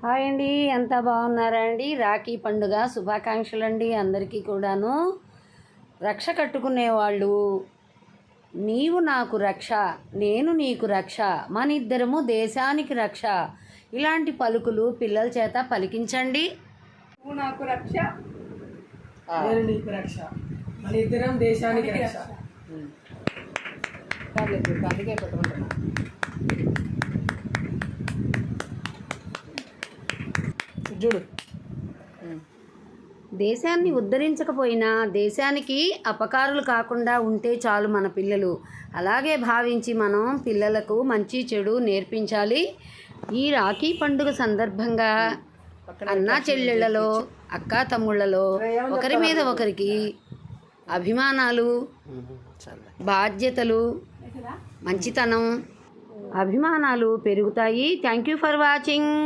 Hi అండి, ఎంత బాగున్నారా అండి? రాఖీ పండుగ శుభాకాంక్షలు అండి అందరికీ కూడాను. రక్ష కట్టుకునేవాళ్ళు, నీవు నాకు రక్ష, నేను నీకు రక్ష, మనిద్దరము దేశానికి రక్ష, ఇలాంటి పలుకులు పిల్లల చేత పలికించండి. నువ్వు నాకు రక్ష, నేను నీకు రక్ష, మనిద్దరం దేశానికి రక్ష. అందుకే పెట్టుకుంటున్నా. చూడు, దేశాన్ని ఉద్ధరించకపోయినా దేశానికి అపకారులు కాకుండా ఉంటే చాలు మన పిల్లలు. అలాగే భావించి మనం పిల్లలకు మంచి చెడు నేర్పించాలి. ఈ రాఖీ పండుగ సందర్భంగా అన్నా చెల్లెళ్ళలో, అక్కా తమ్ముళ్ళలో ఒకరి మీద ఒకరికి అభిమానాలు, బాధ్యతలు, మంచితనం, అభిమానాలు పెరుగుతాయి. Thank you for watching.